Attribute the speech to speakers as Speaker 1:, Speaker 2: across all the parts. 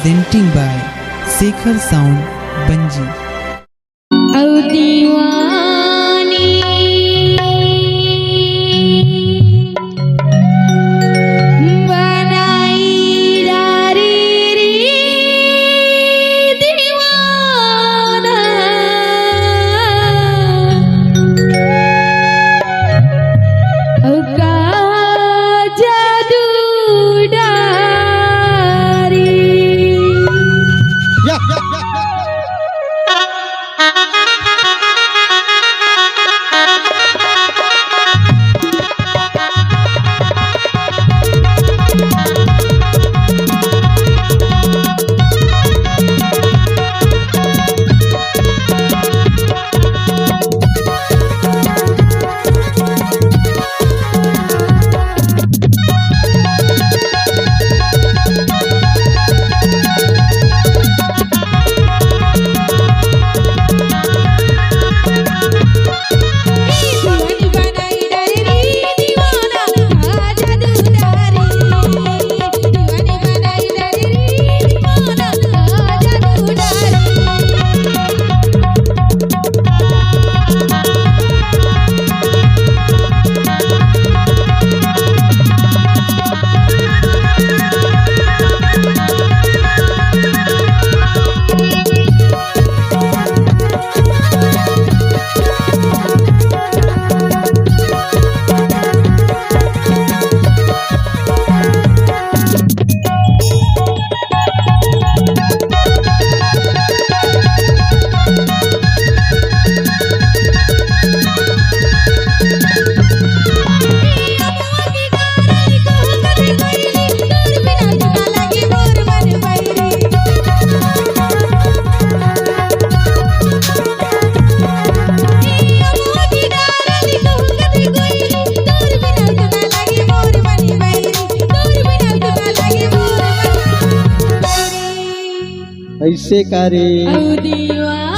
Speaker 1: presenting by Shekhar Sound Banji.
Speaker 2: ऐसे करे
Speaker 3: दीवानी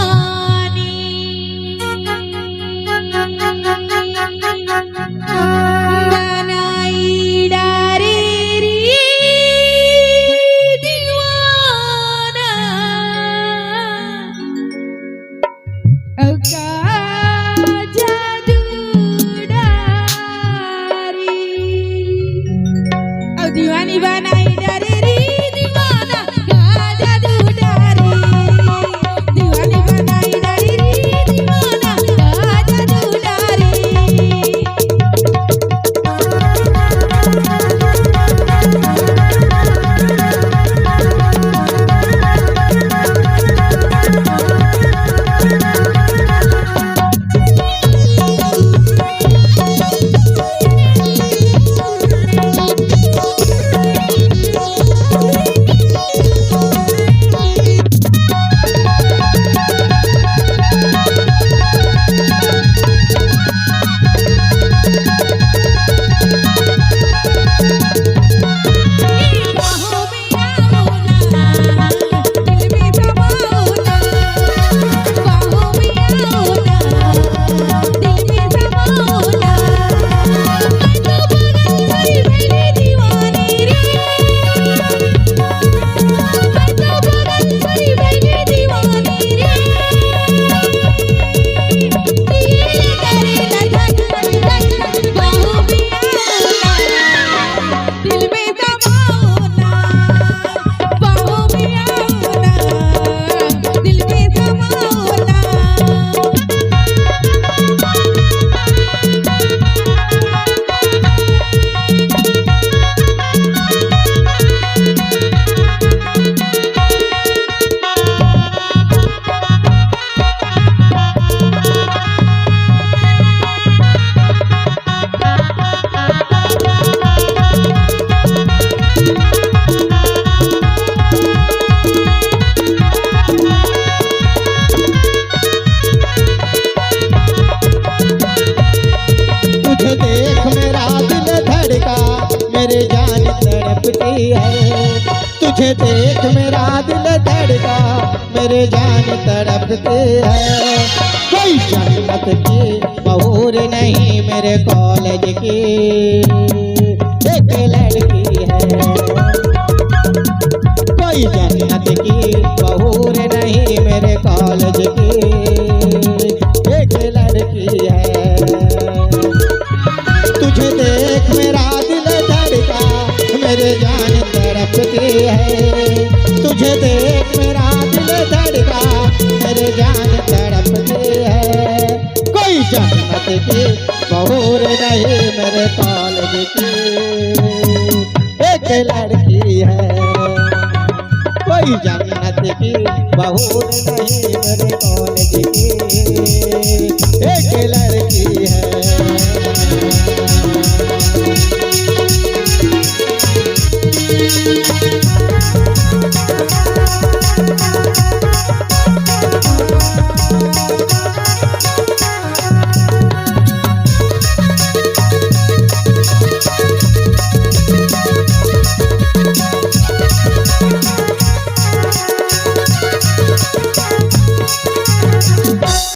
Speaker 3: बनाई डारे रे दीवाना जादू
Speaker 2: तुझे देख मेरा दिल धड़का, मेरे जान तड़पते हैं। कोई जन्नत की बहूर नहीं मेरे कॉलेज की एक लड़की है। कोई जन्नत की बहूर नहीं मेरे कॉलेज की एक लड़की है। तुझे देख मेरा दिल धड़का मेरे जान तड़पती है। तुझे देख मेरा दिल धड़का मेरे जान तड़पती है। कोई जन्नत की बहूर नहीं मेरे कॉलेज की एक लड़की है। कोई जन्नत की बहूर नहीं मेरे कॉलेज की एक लड़की